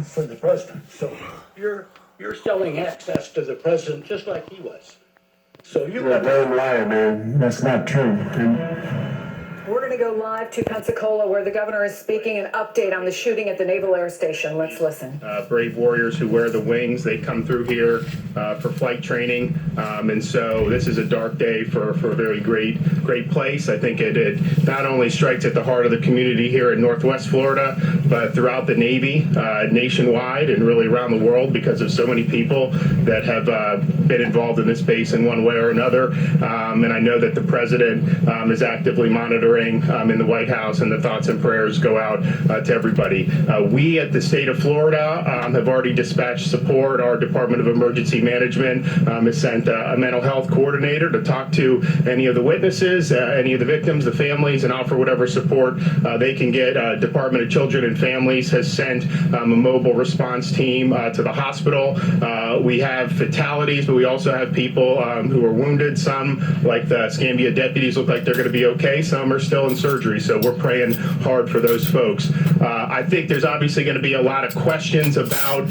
for the president. So you're selling access to the president just like he was. So You're a damn liar, man. That's not true. We're going to go live to Pensacola, where the governor is speaking. An update on the shooting at the Naval Air Station. Let's listen. Brave warriors who wear the wings, they come through here for flight training. And so this is a dark day for a very great place. I think it not only strikes at the heart of the community here in Northwest Florida, but throughout the Navy, nationwide, and really around the world, because of so many people that have been involved in this base in one way or another. And I know that the president is actively monitoring in the White House, and the thoughts and prayers go out to everybody. We at the state of Florida have already dispatched support. Our Department of Emergency Management has sent a mental health coordinator to talk to any of the witnesses, any of the victims, the families, and offer whatever support they can get. Department of Children and Families has sent a mobile response team to the hospital. We have fatalities, but we also have people who are wounded. Some, like the Escambia deputies, look like they're going to be okay. Some are still in surgery, so we're praying hard for those folks. I think there's obviously going to be a lot of questions about,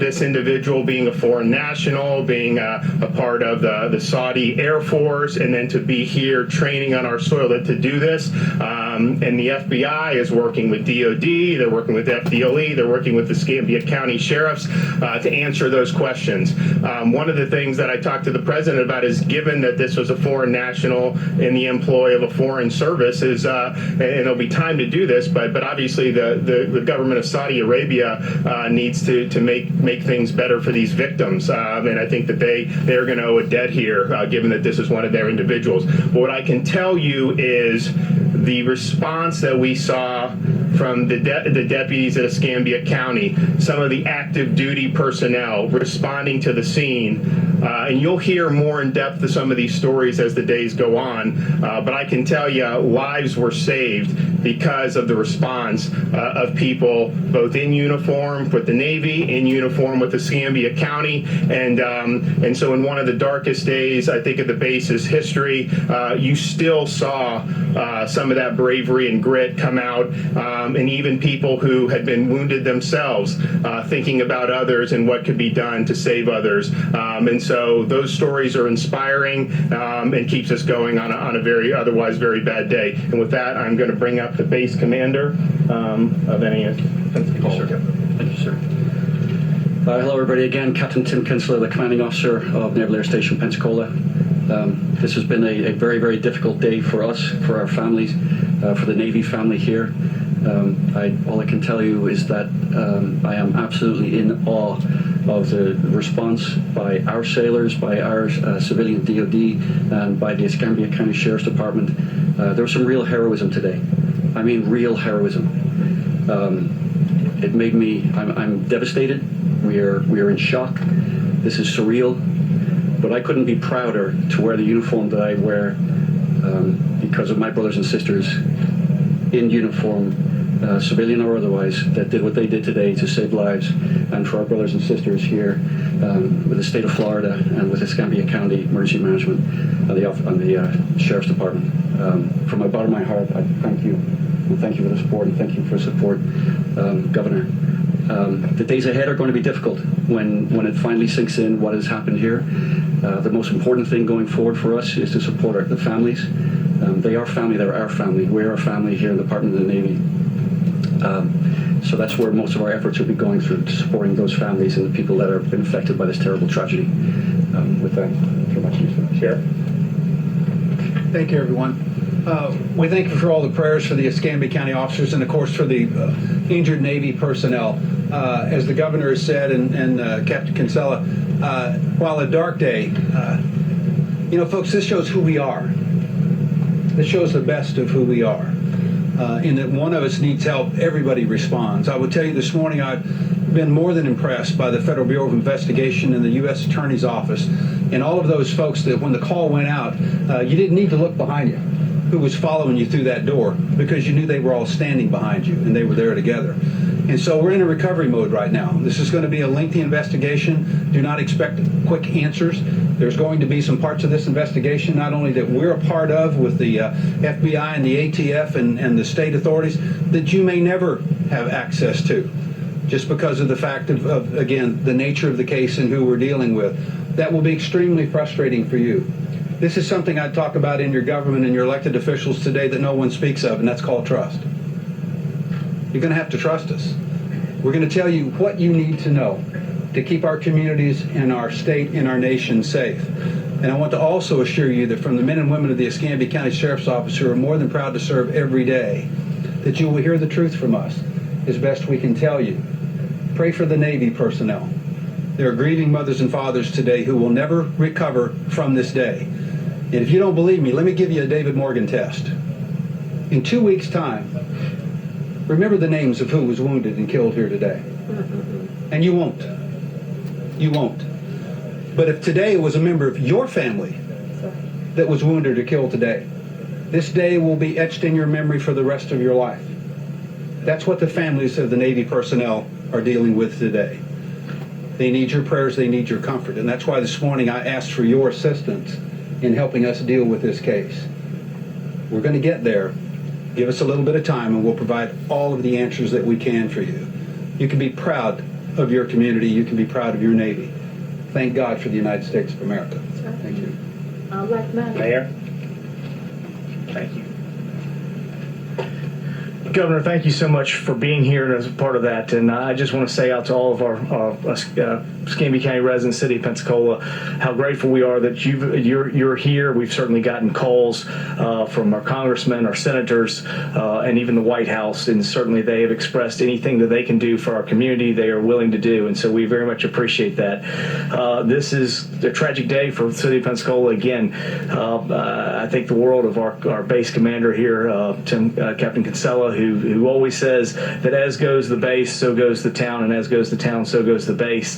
this individual being a foreign national, being a part of the Saudi Air Force, and then to be here training on our soil to do this. And the FBI is working with DOD, they're working with FDLE, they're working with the Escambia County Sheriffs to answer those questions. One of the things that I talked to the president about is, given that this was a foreign national in the employ of a foreign service, and there'll be time to do this, but obviously the government of Saudi Arabia needs to make things better for these victims, and I think that they're going to owe a debt here, given that this is one of their individuals. But what I can tell you is the response that we saw from the deputies at Escambia County, some of the active duty personnel responding to the scene, and you'll hear more in depth of some of these stories as the days go on, but I can tell you lives were saved because of the response of people both in uniform with the Navy, in uniform with Escambia County, and so in one of the darkest days, I think, of the base's history, you still saw some of that bravery and grit come out, and even people who had been wounded themselves thinking about others and what could be done to save others. And so those stories are inspiring and keeps us going on a otherwise very bad day. And with that, I'm going to bring up the base commander of NAS. Thank you, sir. Thank you, sir. Hello, everybody. Again, Captain Tim Kinsler, the commanding officer of Naval Air Station Pensacola. This has been a very, very difficult day for us, for our families, for the Navy family here. All I can tell you is that I am absolutely in awe of the response by our sailors, by our civilian DOD, and by the Escambia County Sheriff's Department. There was some real heroism today. I mean, real heroism. It made me, I'm devastated. We are in shock. This is surreal. But I couldn't be prouder to wear the uniform that I wear because of my brothers and sisters in uniform, civilian or otherwise, that did what they did today to save lives, and for our brothers and sisters here with the state of Florida and with Escambia County Emergency Management and the Sheriff's Department. From the bottom of my heart, I thank you, and thank you for the support, and thank you for support, Governor. The days ahead are going to be difficult when it finally sinks in what has happened here. The most important thing going forward for us is to support the families. They are family, they're our family. We're our family here in the Department of the Navy. So that's where most of our efforts will be going through, to supporting those families and the people that have been affected by this terrible tragedy. With that, very much to you, Sheriff. Thank you, everyone. We thank you for all the prayers for the Escambia County officers and, of course, for the injured Navy personnel. As the governor has said, and Captain Kinsella, while a dark day, folks, this shows who we are. This shows the best of who we are. In that one of us needs help, everybody responds. I would tell you this morning, I've been more than impressed by the Federal Bureau of Investigation and the U.S. Attorney's Office and all of those folks that when the call went out, you didn't need to look behind you, who was following you through that door, because you knew they were all standing behind you and they were there together. And so we're in a recovery mode right now. This is going to be a lengthy investigation. Do not expect quick answers. There's going to be some parts of this investigation not only that we're a part of with the FBI and the ATF and the state authorities that you may never have access to. just because of the fact of, again, the nature of the case and who we're dealing with. That will be extremely frustrating for you. This is something I talk about in your government and your elected officials today that no one speaks of, and that's called trust. You're going to have to trust us. We're going to tell you what you need to know to keep our communities and our state and our nation safe. And I want to also assure you that from the men and women of the Escambia County Sheriff's Office who are more than proud to serve every day, that you will hear the truth from us as best we can tell you. Pray for the Navy personnel. There are grieving mothers and fathers today who will never recover from this day. And if you don't believe me, let me give you a David Morgan test. In 2 weeks' time, remember the names of who was wounded and killed here today. And you won't. You won't. But if today it was a member of your family that was wounded or killed today, this day will be etched in your memory for the rest of your life. That's what the families of the Navy personnel are dealing with today. They need your prayers, they need your comfort. And that's why this morning I asked for your assistance in helping us deal with this case. We're going to get there. Give us a little bit of time and we'll provide all of the answers that we can for you. You can be proud of your community. You can be proud of your Navy. Thank God for the United States of America. Thank you. Mayor. Thank you. Governor, thank you so much for being here as a part of that. And I just want to say out to all of our Escambia County residents, City of Pensacola, how grateful we are that you're here. We've certainly gotten calls from our congressmen, our senators, and even the White House. And certainly they have expressed anything that they can do for our community, they are willing to do. And so we very much appreciate that. This is a tragic day for the City of Pensacola. Again, I think the world of our base commander here, Captain Kinsella, who always says that as goes the base, so goes the town, and as goes the town, so goes the base.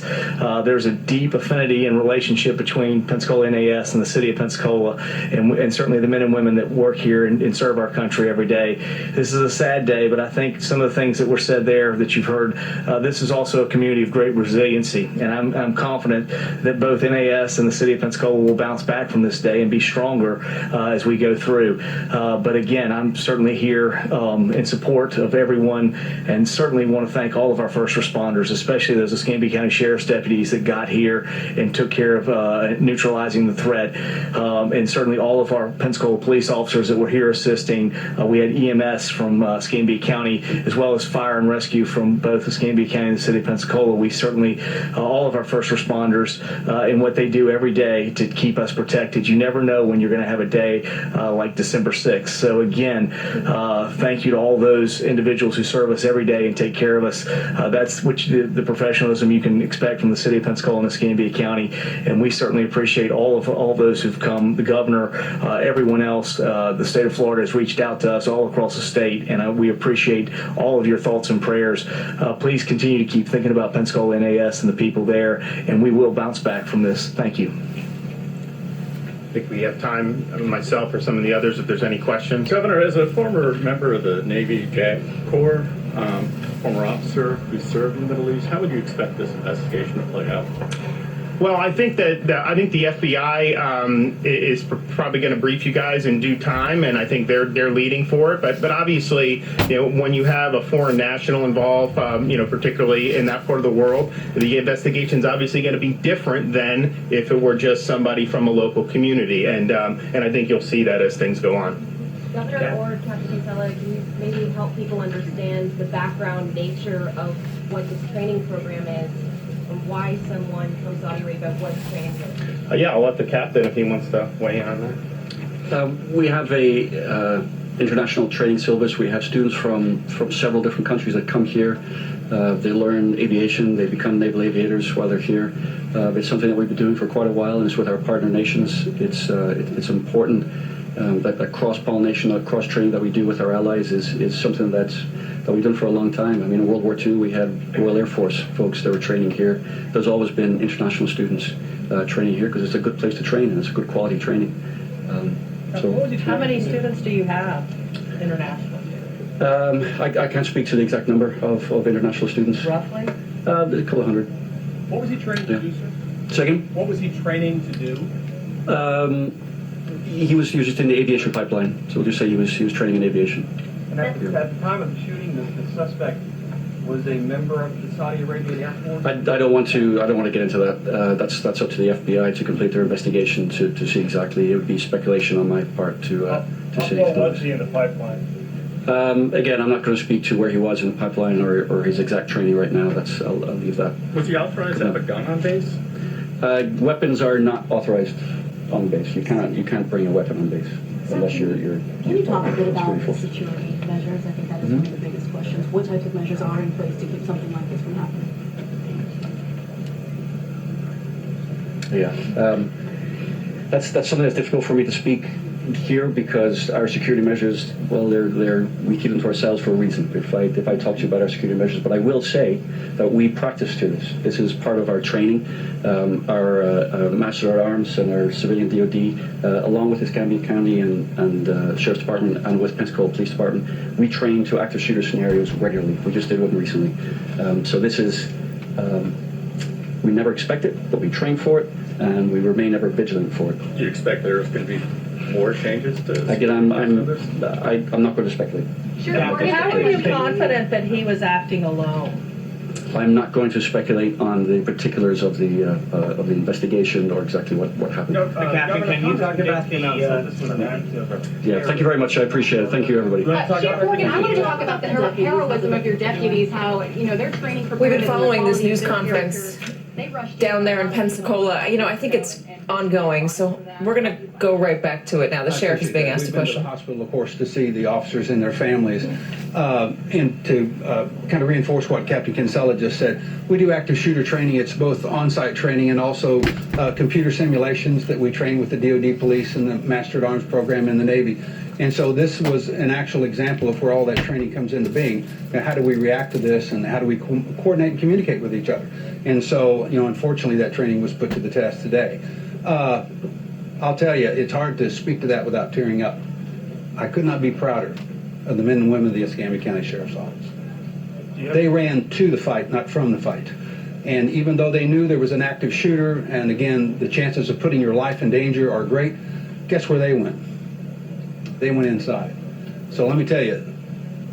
There's a deep affinity and relationship between Pensacola NAS and the City of Pensacola, and certainly the men and women that work here and serve our country every day. This is a sad day, but I think some of the things that were said there that you've heard, this is also a community of great resiliency, and I'm confident that both NAS and the City of Pensacola will bounce back from this day and be stronger as we go through. But again, I'm certainly here in support of everyone, and certainly want to thank all of our first responders, especially those Escambia County Sheriff's deputies that got here and took care of neutralizing the threat, and certainly all of our Pensacola police officers that were here assisting. We had EMS from Escambia County, as well as fire and rescue from both Escambia County and the City of Pensacola. We certainly, all of our first responders, and what they do every day to keep us protected. You never know when you're going to have a day like December 6th. So again, thank you to all those individuals who serve us every day and take care of us. That's the professionalism you can expect from the City of Pensacola and Escambia County, and we certainly appreciate all those who've come. The governor, everyone else, the state of Florida has reached out to us all across the state, and we appreciate all of your thoughts and prayers. Please continue to keep thinking about Pensacola NAS and the people there, and we will bounce back from this. Thank you. I think we have time, myself or some of the others, if there's any questions. Governor, as a former member of the Navy JAG Corps, former officer who served in the Middle East, how would you expect this investigation to play out? Well, I think that the FBI is probably going to brief you guys in due time, and I think they're leading for it. But obviously, when you have a foreign national involved, particularly in that part of the world, the investigation's obviously going to be different than if it were just somebody from a local community, and I think you'll see that as things go on. Governor or Captain Kinsella, can you maybe help people understand the background nature of what this training program is? And why someone from Saudi Arabia was trained here? Yeah, I'll let the captain, if he wants to weigh in on that. We have a international training syllabus. We have students from several different countries that come here. They learn aviation. They become naval aviators while they're here. It's something that we've been doing for quite a while, and it's with our partner nations. It's important that cross-pollination, that cross-training that we do with our allies is something that we've done for a long time. I mean, in World War II, we had Royal Air Force folks that were training here. There's always been international students training here because it's a good place to train, and it's a good quality training. How many students do you have, international students? I can't speak to the exact number of international students. Roughly? A couple of hundred. What was he training to do, sir? Second? What was he training to do? He was just in the aviation pipeline, so we'll just say he was training in aviation. And at the time of the shooting, the suspect was a member of the Saudi Arabian Air Force? I don't want to get into that. That's up to the FBI to complete their investigation to see exactly. It would be speculation on my part to see. How long was he in the pipeline? Again, I'm not going to speak to where he was in the pipeline or his exact training right now. I'll leave that. Was he authorized to have a gun on base? Weapons are not authorized on base. You can't bring a weapon on base unless you're. Can you talk a bit about the security measures? I think that is one of the biggest questions. What types of measures are in place to keep something like this from happening? Yeah, that's something that's difficult for me to speak here because our security measures, well, we keep them to ourselves for a reason. If I talk to you about our security measures, but I will say that we practice to this. This is part of our training. Our Master at Arms and our civilian DoD, along with Escambia County and Sheriff's Department and with Pensacola Police Department, we train to active shooter scenarios regularly. We just did one recently. So this is, we never expect it, but we train for it, and we remain ever vigilant for it. Do you expect there's going to be more changes to? Again, I'm not going to speculate. Sure. How are you confident that he was acting alone? I'm not going to speculate on the particulars of the investigation or exactly what happened. Captain, can you talk about Yeah, thank you very much. I appreciate it. Thank you, everybody. Sheriff Morgan, I want to talk about the heroism of your deputies, how, they're training for... We've been following this news conference down there in Pensacola. I think it's ongoing, so we're going to go right back to it now. The sheriff is being asked a question. We've been to the hospital, of course, to see the officers and their families. And to kind of reinforce what Captain Kinsella just said, we do active shooter training. It's both on-site training and also computer simulations that we train with the DoD police and the Master at Arms program in the Navy. And so this was an actual example of where all that training comes into being. How do we react to this, and how do we coordinate and communicate with each other? And so, unfortunately, that training was put to the test today. I'll tell you, it's hard to speak to that without tearing up. I could not be prouder of the men and women of the Escambia County Sheriff's Office. They ran to the fight, not from the fight. And even though they knew there was an active shooter, and again, the chances of putting your life in danger are great, guess where they went? They went inside. So let me tell you,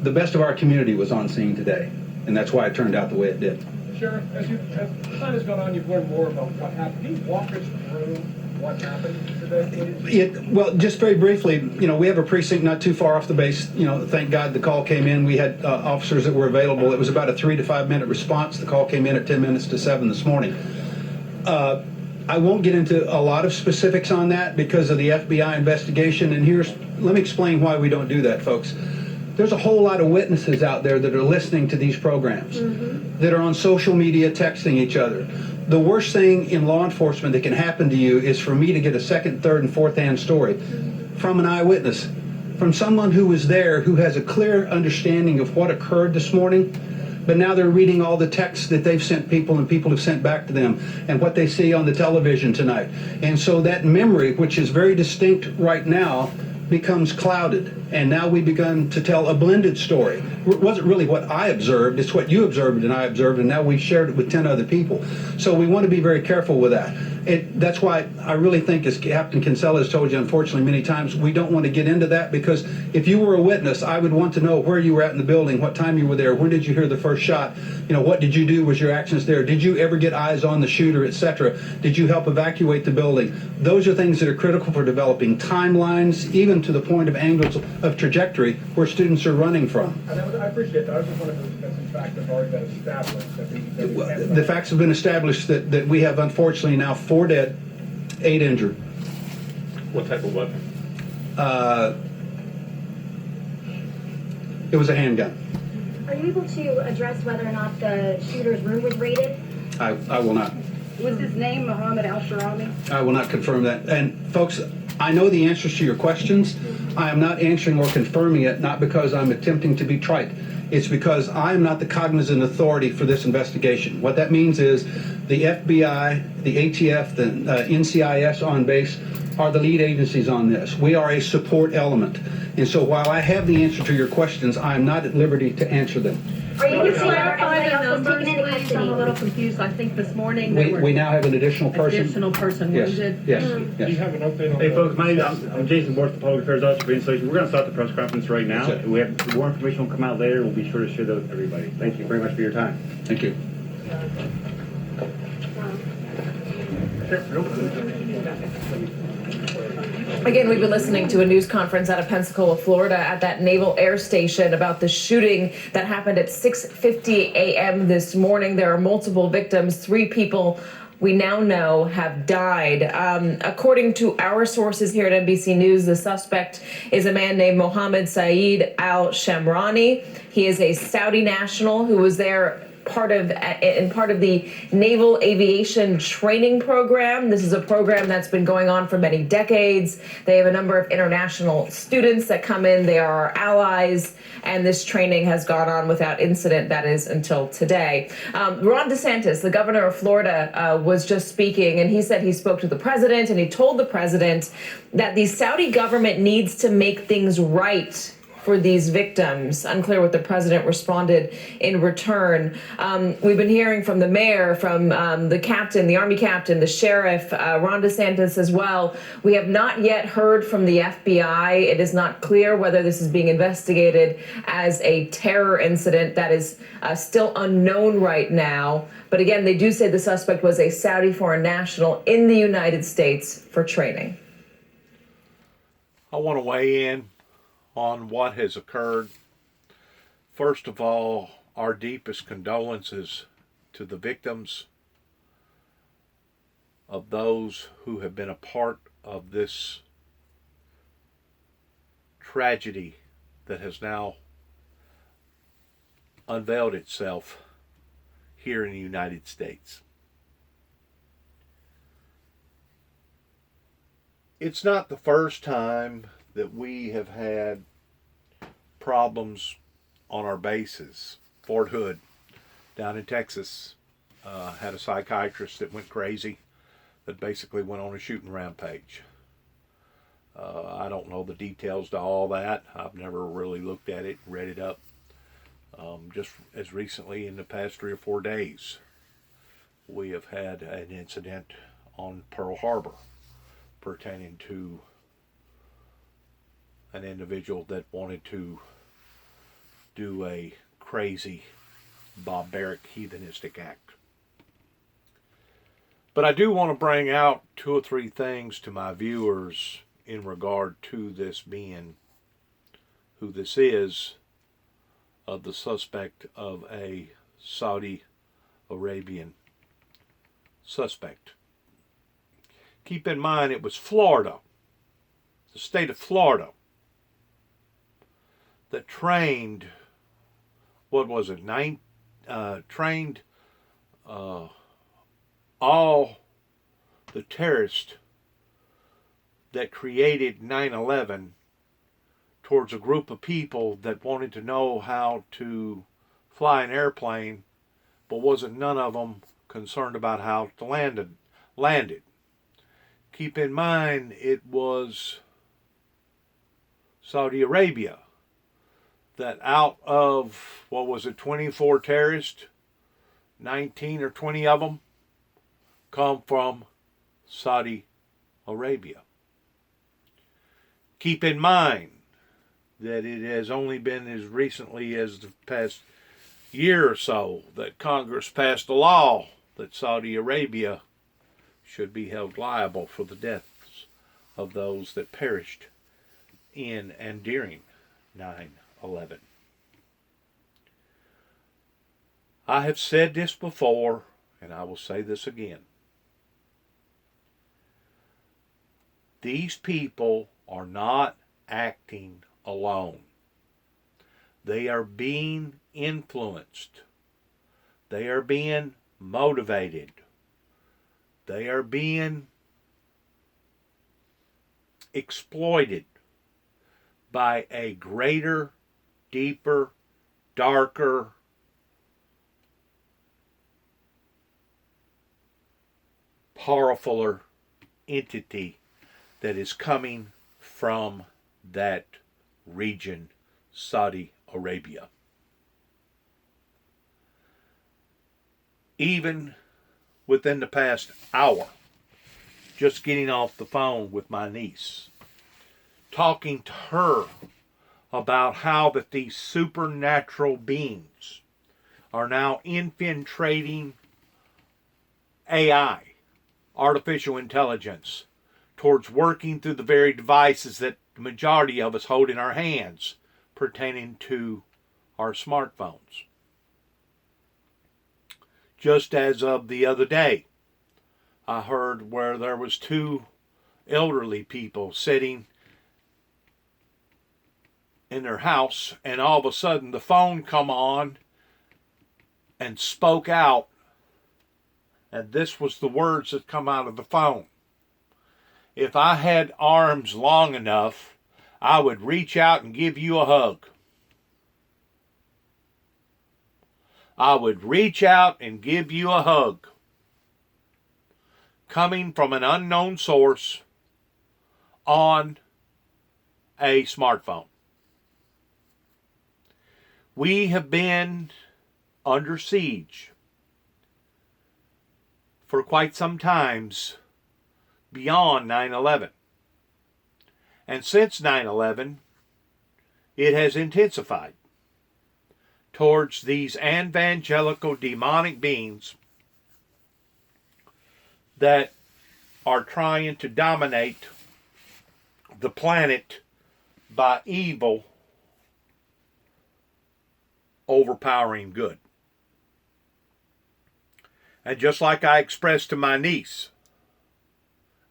the best of our community was on scene today, and that's why it turned out the way it did. Sheriff, as time has gone on, you've learned more about what happened. Can you walk us through what happened today, please? Well, just very briefly, we have a precinct not too far off the base. Thank God the call came in. We had officers that were available. It was about a 3 to 5 minute response. The call came in at 10 minutes to 7 this morning. I won't get into a lot of specifics on that because of the FBI investigation, and let me explain why we don't do that, folks. There's a whole lot of witnesses out there that are listening to these programs, that are on social media texting each other. The worst thing in law enforcement that can happen to you is for me to get a second, third, and fourth-hand story from an eyewitness, from someone who was there, who has a clear understanding of what occurred this morning, but now they're reading all the texts that they've sent people and people have sent back to them and what they see on the television tonight. And so that memory, which is very distinct right now, becomes clouded, and now we've begun to tell a blended story. It wasn't really what I observed, it's what you observed and I observed, and now we've shared it with 10 other people. So we want to be very careful with that. That's why I really think, as Captain Kinsella has told you, unfortunately, many times, we don't want to get into that, because if you were a witness, I would want to know where you were at in the building, what time you were there, when did you hear the first shot, what did you do, was your actions there, did you ever get eyes on the shooter, etc., did you help evacuate the building? Those are things that are critical for developing timelines, even to the point of angles of trajectory where students are running from. And I appreciate that. I just wanted to discuss the fact that have already been established. The facts have been established that we have, unfortunately, now 4 dead, 8 injured. What type of weapon? It was a handgun. Are you able to address whether or not the shooter's room was raided? I will not. Was his name Mohammed Al-Sharami? I will not confirm that. And folks, I know the answers to your questions. I am not answering or confirming it, not because I'm attempting to be trite. It's because I am not the cognizant authority for this investigation. What that means is the FBI, the ATF, the NCIS on base are the lead agencies on this. We are a support element. And so while I have the answer to your questions, I am not at liberty to answer them. Are you able to clarify the numbers, please? I'm a little confused. I think this morning We now have an additional person. additional person Yes, wounded. yes, Do you yes. have an update on Hey that? folks, my name I'm Jason Morse, the Public Affairs Officer for Installation. We're going to start the press conference right now. That's it. We have more information will come out later. We'll be sure to share that with everybody. Thank you very much for your time. Thank you. Again, we've been listening to a news conference out of Pensacola, Florida at that Naval Air Station about the shooting that happened at 6:50 a.m. this morning. There are multiple victims. 3 people we now know have died. According to our sources here at NBC News, the suspect is a man named Mohammed Saeed al-Shamrani. He is a Saudi national who was there part of the Naval Aviation Training Program. This is a program that's been going on for many decades. They have a number of international students that come in. They are our allies, and this training has gone on without incident, that is, until today. Ron DeSantis, the governor of Florida, was just speaking, and he said he spoke to the president, and he told the president that the Saudi government needs to make things right for these victims. Unclear what the president responded in return. We've been hearing from the mayor, from the captain, the army captain, the sheriff, Ron DeSantis as well. We have not yet heard from the FBI. It is not clear whether this is being investigated as a terror incident. That is still unknown right now. But again, they do say the suspect was a Saudi foreign national in the United States for training. I want to weigh in on what has occurred. First of all, our deepest condolences to the victims of those who have been a part of this tragedy that has now unveiled itself here in the United States. It's not the first time that we have had problems on our bases. Fort Hood down in Texas had a psychiatrist that went crazy, that basically went on a shooting rampage. I don't know the details to all that. I've never really looked at it, read it up. Just as recently in the past 3 or 4 days, we have had an incident on Pearl Harbor pertaining to an individual that wanted to do a crazy, barbaric, heathenistic act. But I do want to bring out 2 or 3 things to my viewers in regard to this being who this is, of the suspect of a Saudi Arabian suspect. Keep in mind it was Florida, the state of Florida, that trained, trained all the terrorists that created 9/11 towards a group of people that wanted to know how to fly an airplane, but wasn't none of them concerned about how to land it. Keep in mind it was Saudi Arabia that out of, 24 terrorists, 19 or 20 of them come from Saudi Arabia. Keep in mind that it has only been as recently as the past year or so that Congress passed a law that Saudi Arabia should be held liable for the deaths of those that perished in and during 9/11. I have said this before, and I will say this again. These people are not acting alone. They are being influenced. They are being motivated. They are being exploited by a greater, deeper, darker, powerfuler entity that is coming from that region, Saudi Arabia. even within the past hour, just getting off the phone with my niece, talking to her about how that these supernatural beings are now infiltrating AI, artificial intelligence, towards working through the very devices that the majority of us hold in our hands pertaining to our smartphones. Just as of the other day, I heard where there was two elderly people sitting in their house, and all of a sudden the phone come on and spoke out, and this was the words that come out of the phone. If I had arms long enough, I would reach out and give you a hug. I would reach out and give you a hug. Coming from an unknown source on a smartphone. We have been under siege for quite some times beyond 9/11. And since 9/11, it has intensified towards these evangelical demonic beings that are trying to dominate the planet by evil overpowering good. And just like I expressed to my niece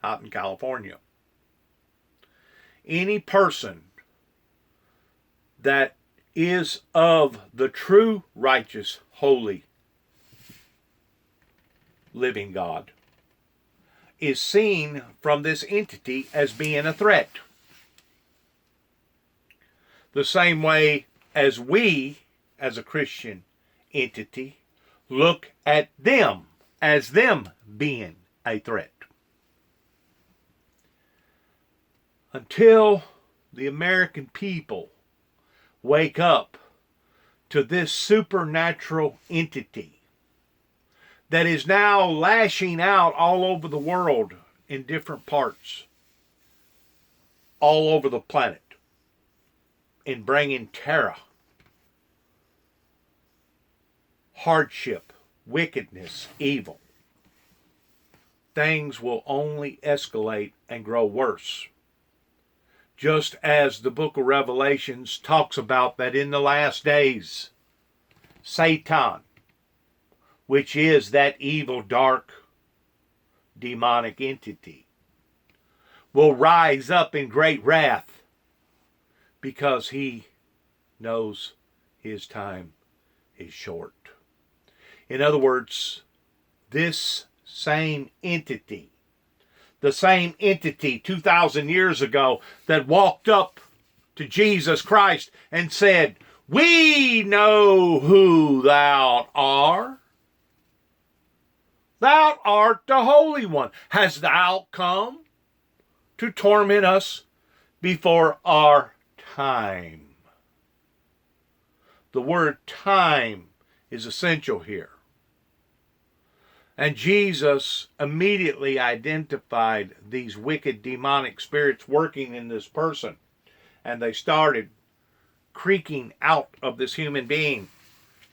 out in California, any person that is of the true, righteous, holy, living God is seen from this entity as being a threat. The same way as we, as a Christian entity, look at them as them being a threat. Until the American people wake up to this supernatural entity that is now lashing out all over the world in different parts, all over the planet, in bringing terror, hardship, wickedness, evil, things will only escalate and grow worse. Just as the book of Revelations talks about that in the last days, Satan, which is that evil, dark, demonic entity, will rise up in great wrath because he knows his time is short. In other words, this same entity, the same entity 2,000 years ago that walked up to Jesus Christ and said, "We know who thou art. Thou art the Holy One. Hast thou come to torment us before our time?" The word time is essential here. And Jesus immediately identified these wicked demonic spirits working in this person. And they started creaking out of this human being,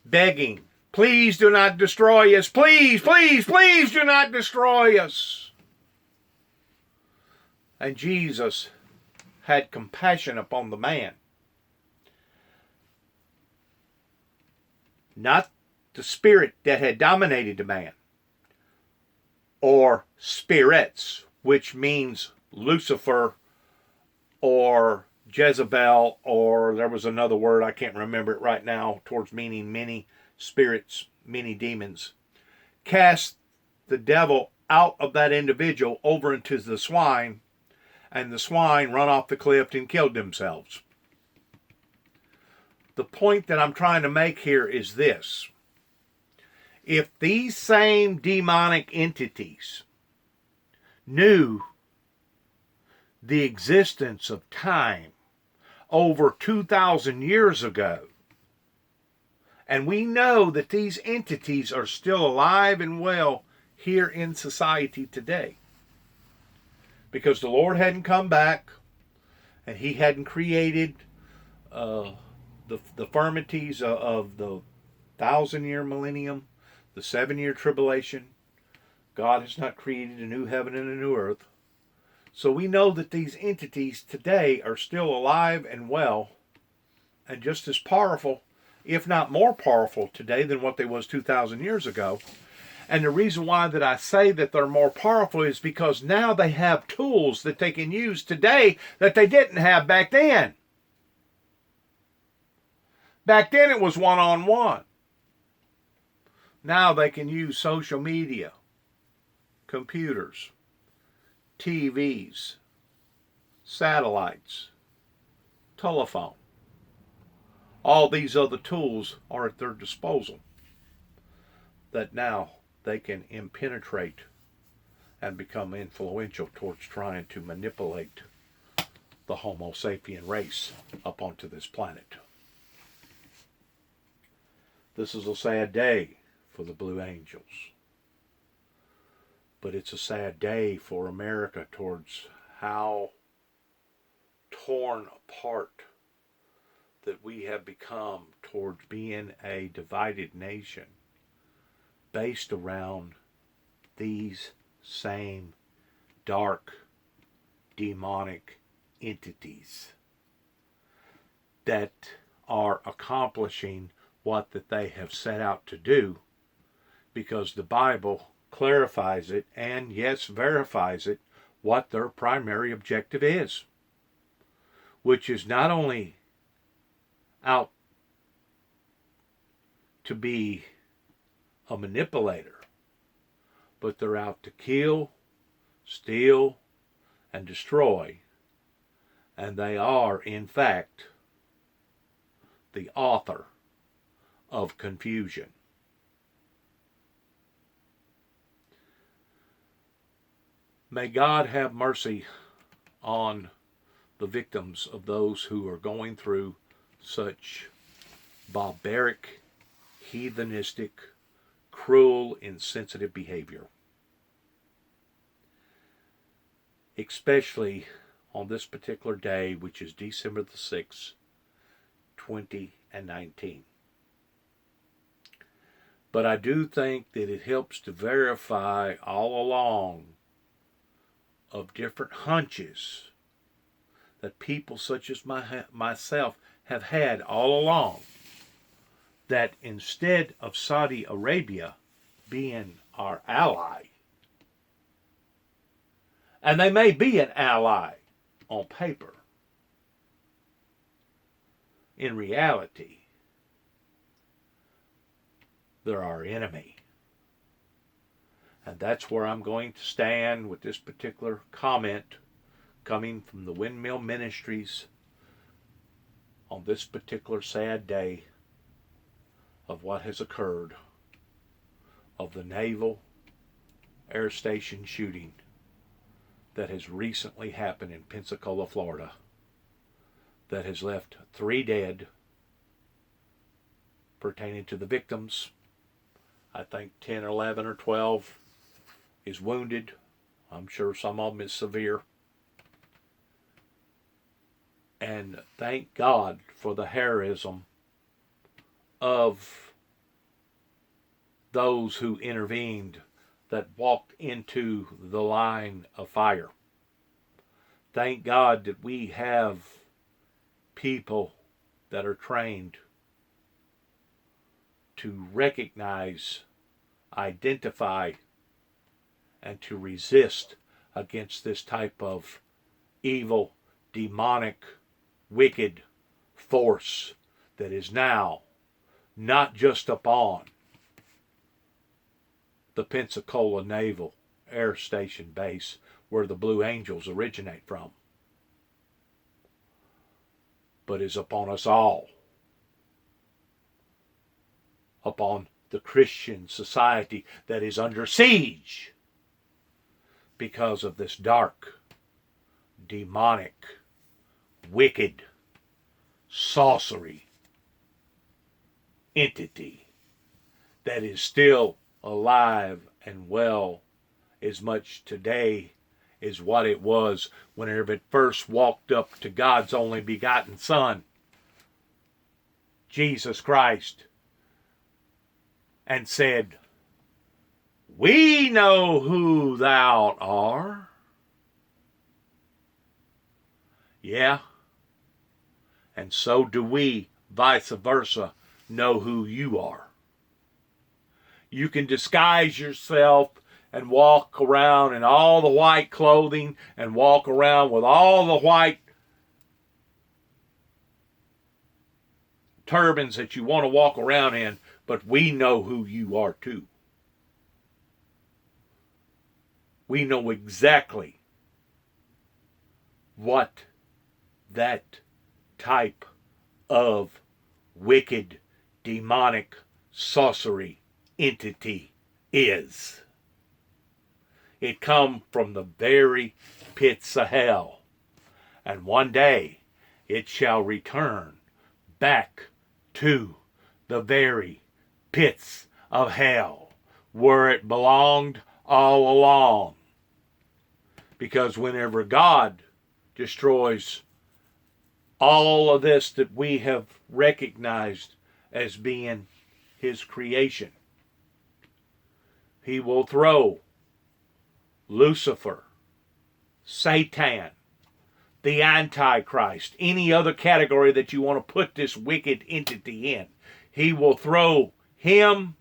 begging, "Please do not destroy us. Please, please, please do not destroy us." And Jesus had compassion upon the man. Not the spirit that had dominated the man, or spirits, which means Lucifer or Jezebel, or there was another word, I can't remember it right now, towards meaning many spirits, many demons. Cast the devil out of that individual over into the swine, and the swine run off the cliff and killed themselves. The point that I'm trying to make here is this. If these same demonic entities knew the existence of time over 2,000 years ago, And we know that these entities are still alive and well here in society today. Because the Lord hadn't come back, and he hadn't created the firmities of the 1,000-year millennium, the 7-year tribulation. God has not created a new heaven and a new earth. So we know that these entities today are still alive and well, and just as powerful, if not more powerful today than what they was 2,000 years ago. And the reason why that I say that they're more powerful is because now they have tools that they can use today that they didn't have back then. Back then it was one-on-one. Now they can use social media, computers, TVs, satellites, telephone. All these other tools are at their disposal that now they can impenetrate and become influential towards trying to manipulate the Homo sapien race up onto this planet. This is a sad day for the Blue Angels. But it's a sad day for America towards how torn apart that we have become towards being a divided nation based around these same dark, demonic entities that are accomplishing what that they have set out to do, because the Bible clarifies it and, yes, verifies it, what their primary objective is, which is not only out to be a manipulator, but they're out to kill, steal, and destroy. And they are, in fact, the author of confusion. May God have mercy on the victims of those who are going through such barbaric, heathenistic, cruel, insensitive behavior. Especially on this particular day, which is December the 6th, 2019. But I do think that it helps to verify all along of different hunches that people such as myself have had all along, that instead of Saudi Arabia being our ally, and they may be an ally on paper, in reality, they're our enemy. And that's where I'm going to stand with this particular comment coming from the Windmill Ministries on this particular sad day of what has occurred, of the Naval Air Station shooting that has recently happened in Pensacola, Florida, that has left 3 dead pertaining to the victims. I think 10 or 11 or 12 is wounded. I'm sure some of them is severe. And thank God for the heroism of those who intervened, that walked into the line of fire. Thank God that we have people that are trained to recognize, identify, and to resist against this type of evil, demonic, wicked force that is now not just upon the Pensacola Naval Air Station base where the Blue Angels originate from, but is upon us all, upon the Christian society that is under siege because of this dark, demonic, wicked sorcery entity that is still alive and well as much today as what it was whenever it first walked up to God's only begotten Son, Jesus Christ, and said, "We know who thou art." Yeah, and so do we, vice versa, know who you are. You can disguise yourself and walk around in all the white clothing and walk around with all the white turbans that you want to walk around in, but we know who you are too. We know exactly what that type of wicked, demonic, sorcery entity is. It come from the very pits of hell, and one day it shall return back to the very pits of hell where it belonged all along. Because whenever God destroys all of this that we have recognized as being his creation, he will throw Lucifer, Satan, the Antichrist, any other category that you want to put this wicked entity in. He will throw him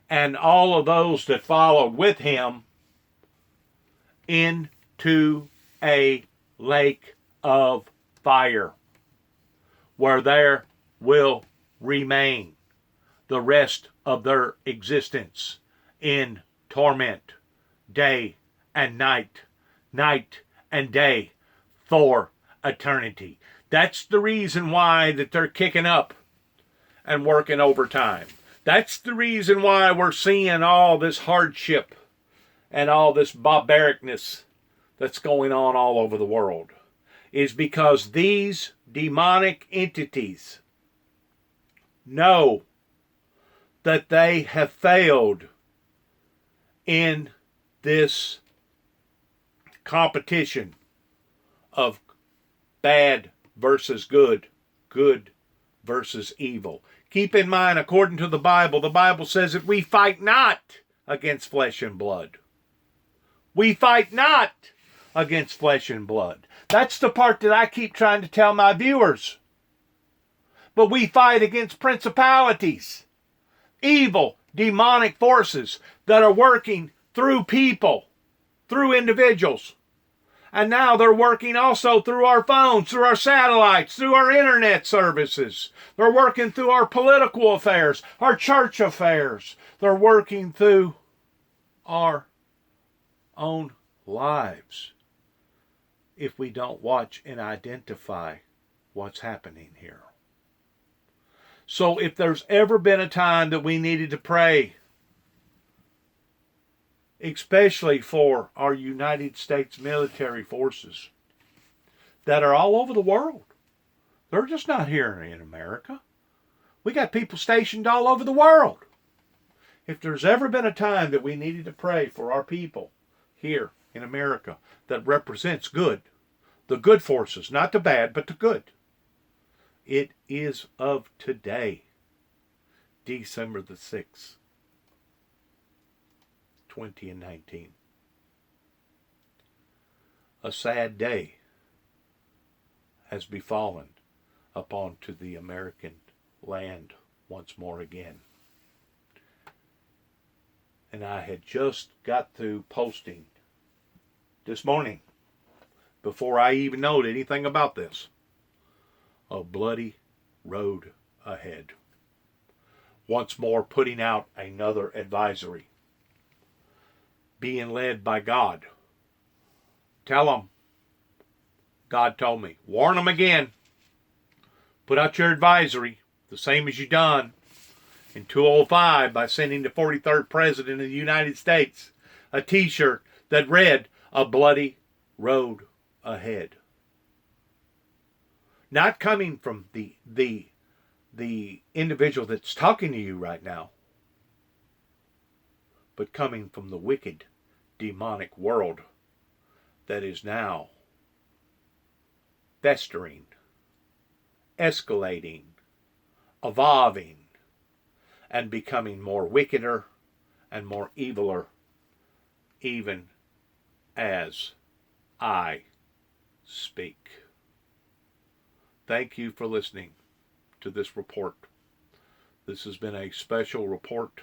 and all of those that followed with him into a lake of fire, where there will remain the rest of their existence in torment, day and night, night and day, for eternity. That's the reason why that they're kicking up and working overtime. That's the reason why we're seeing all this hardship and all this barbaricness that's going on all over the world, is because these demonic entities know that they have failed in this competition of bad versus good, good versus evil. Keep in mind, according to the Bible says that we fight not against flesh and blood. We fight not against flesh and blood. That's the part that I keep trying to tell my viewers. But we fight against principalities, evil, demonic forces that are working through people, through individuals. And now they're working also through our phones, through our satellites, through our internet services. They're working through our political affairs, our church affairs. They're working through our own lives if we don't watch and identify what's happening here. So if there's ever been a time that we needed to pray, especially for our United States military forces that are all over the world. They're just not here in America. We got people stationed all over the world. If there's ever been a time that we needed to pray for our people here in America that represents good, the good forces, not the bad, but the good, it is of today, December the 6th. 2019. A sad day has befallen upon to the American land once more again. And I had just got through posting this morning, before I even knowed anything about this, a bloody road ahead. Once more putting out another advisory. Being led by God. Tell them, God told me, warn them again. Put out your advisory, the same as you done in 2005 by sending the 43rd President of the United States a t-shirt that read, "A bloody road ahead." Not coming from the the individual that's talking to you right now, but coming from the wicked, demonic world that is now festering, escalating, evolving, and becoming more wickeder and more eviler, even as I speak. Thank you for listening to this report. This has been a special report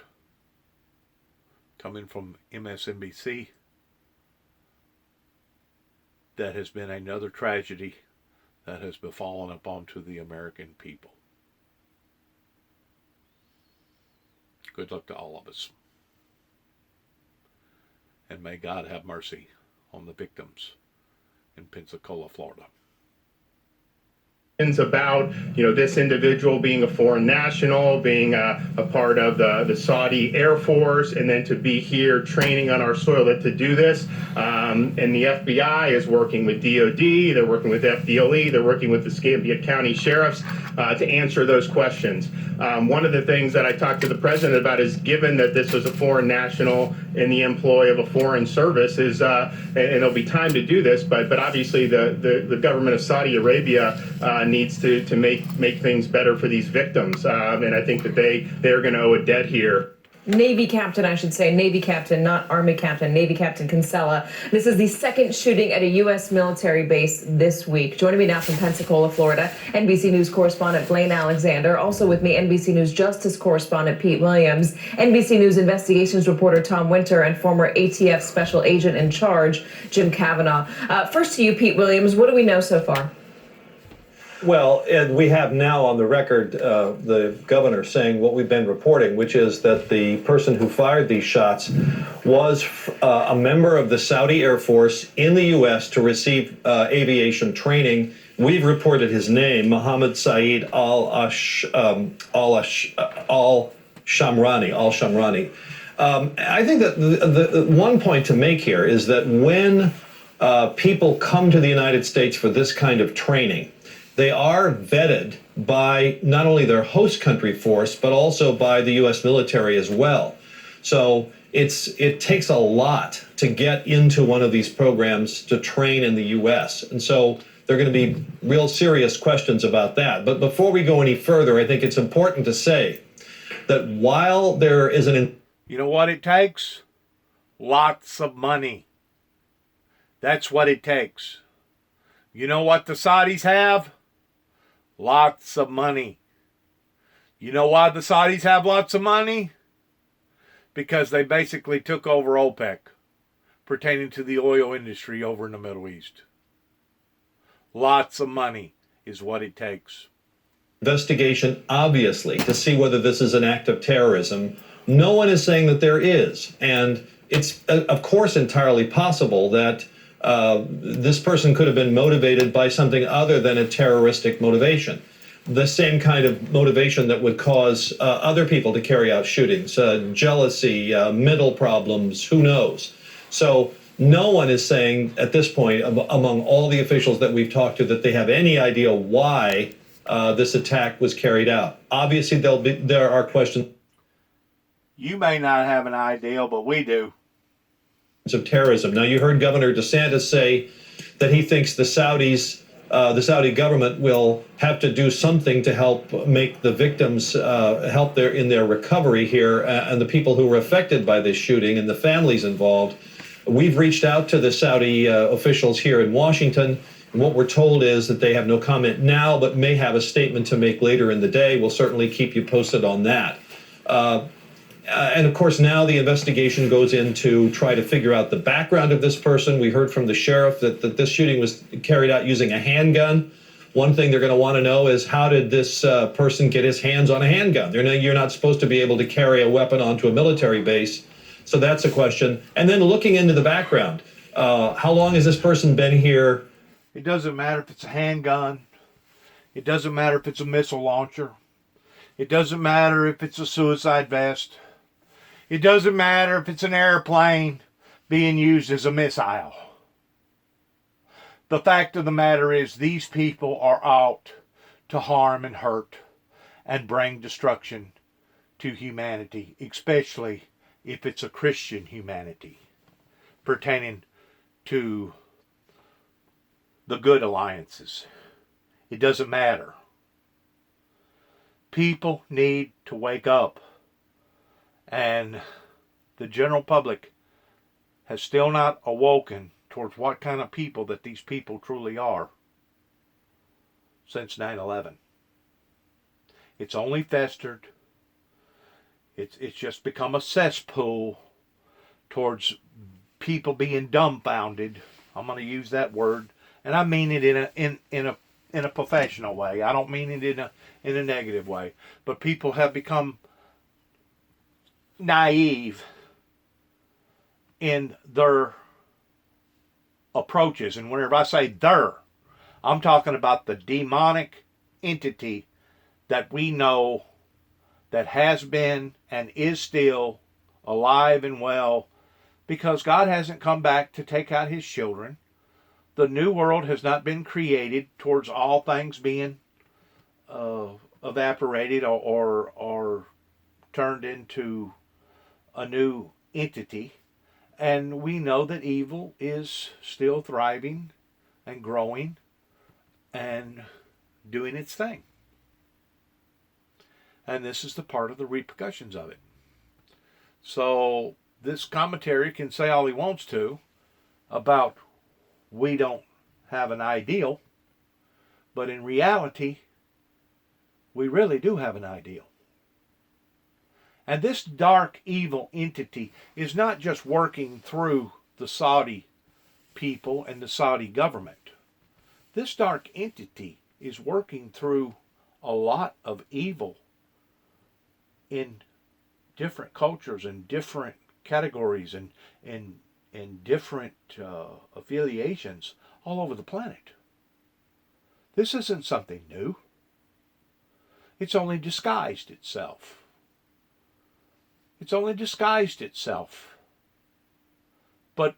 coming from MSNBC. That has been another tragedy that has befallen upon to the American people. Good luck to all of us. And may God have mercy on the victims in Pensacola, Florida. About this individual being a foreign national, being a part of the Saudi Air Force, and then to be here training on our soil to do this. And the FBI is working with DOD, they're working with FDLE, they're working with the Escambia County sheriffs to answer those questions. One of the things that I talked to the president about is, given that this was a foreign national in the employ of a foreign service, is and there'll be time to do this, but obviously the government of Saudi Arabia needs to make things better for these victims, and I think that they're going to owe a debt here. Navy captain, I should say, Navy captain, not Army captain, Navy Captain Kinsella. This is the second shooting at a U.S. military base this week. Joining me now from Pensacola, Florida, NBC News correspondent Blaine Alexander. Also with me, NBC News Justice correspondent Pete Williams, NBC News investigations reporter Tom Winter, and former ATF special agent in charge Jim Kavanaugh. First to you, Pete Williams, what do we know so far? Well, and we have now on the record the governor saying what we've been reporting, which is that the person who fired these shots was a member of the Saudi Air Force in the U.S. to receive aviation training. We've reported his name, Mohammed Saeed al-Shamrani. I think that the one point to make here is that when people come to the United States for this kind of training, they are vetted by not only their host country force, but also by the U.S. military as well. So it takes a lot to get into one of these programs to train in the U.S. And so there are going to be real serious questions about that. But before we go any further, I think it's important to say that while there is an... You know what it takes? Lots of money. That's what it takes. You know what the Saudis have? Lots of money. You know why the Saudis have lots of money? Because they basically took over OPEC, pertaining to the oil industry over in the Middle East. Lots of money is what it takes. Investigation, obviously, to see whether this is an act of terrorism. No one is saying that there is. And it's, of course, entirely possible that this person could have been motivated by something other than a terroristic motivation. The same kind of motivation that would cause other people to carry out shootings, jealousy, mental problems, who knows. So no one is saying at this point, among all the officials that we've talked to, that they have any idea why this attack was carried out. Obviously, there are questions. You may not have an idea, but we do. Of terrorism. Now, you heard Governor DeSantis say that he thinks the Saudi government will have to do something to help make the victims help in their recovery here, and the people who were affected by this shooting and the families involved. We've reached out to the Saudi officials here in Washington, and what we're told is that they have no comment now, but may have a statement to make later in the day. We'll certainly keep you posted on that. And of course, now the investigation goes in to try to figure out the background of this person. We heard from the sheriff that this shooting was carried out using a handgun. One thing they're going to want to know is, how did this person get his hands on a handgun? You're not supposed to be able to carry a weapon onto a military base. So that's a question. And then looking into the background, how long has this person been here? It doesn't matter if it's a handgun. It doesn't matter if it's a missile launcher. It doesn't matter if it's a suicide vest. It doesn't matter if it's an airplane being used as a missile. The fact of the matter is, these people are out to harm and hurt and bring destruction to humanity, especially if it's a Christian humanity pertaining to the good alliances. It doesn't matter. People need to wake up, and the general public has still not awoken towards what kind of people that these people truly are since 9/11. It's only festered. It's just become a cesspool towards people being dumbfounded. I'm going to use that word, and I mean it in a professional way. I don't mean it in a negative way. But people have become naive in their approaches. And whenever I say their, I'm talking about the demonic entity that we know that has been and is still alive and well, because God hasn't come back to take out his children. The new world has not been created towards all things being evaporated or turned into a new entity. And we know that evil is still thriving and growing and doing its thing. And this is the part of the repercussions of it. So this commentary can say all he wants to about we don't have an ideal, but in reality, we really do have an ideal. And this dark evil entity is not just working through the Saudi people and the Saudi government. This dark entity is working through a lot of evil in different cultures and different categories and different affiliations all over the planet. This isn't something new. It's only disguised itself. It's only disguised itself. But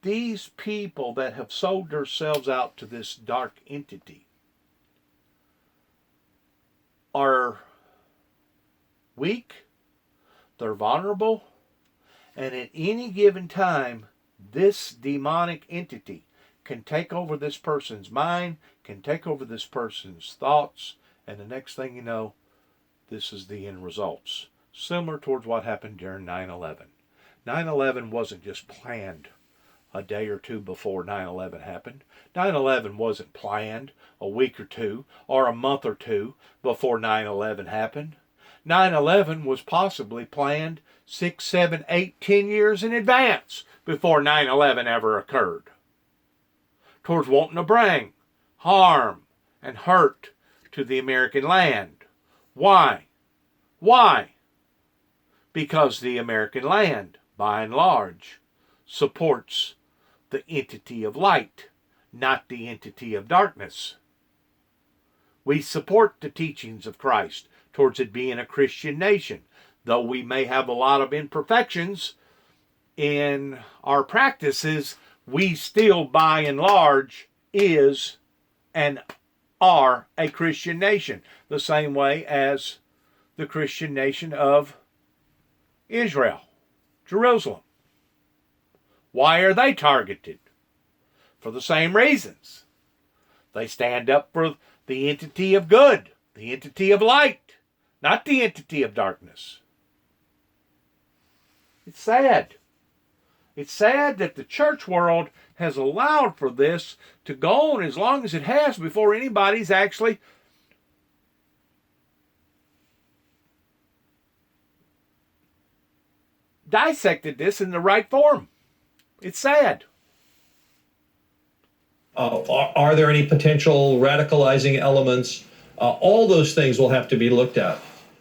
these people that have sold themselves out to this dark entity are weak, they're vulnerable, and at any given time, this demonic entity can take over this person's mind, can take over this person's thoughts, and the next thing you know, this is the end results. Similar towards what happened during 9/11. 9/11 wasn't just planned a day or two before 9/11 happened. 9/11 wasn't planned a week or two or a month or two before 9/11 happened. 9/11 was possibly planned 6, 7, 8, 10 years in advance before 9/11 ever occurred. Towards wanting to bring harm and hurt to the American land. Why? Why? Because the American land, by and large, supports the entity of light, not the entity of darkness. We support the teachings of Christ towards it being a Christian nation, though we may have a lot of imperfections in our practices, we still, by and large, is and are a Christian nation, the same way as the Christian nation of Israel, Jerusalem. Why are they targeted? For the same reasons. They stand up for the entity of good, the entity of light, not the entity of darkness. It's sad. It's sad that the church world has allowed for this to go on as long as it has before anybody's actually dissected this in the right form. It's sad. Are there any potential radicalizing elements? All those things will have to be looked at.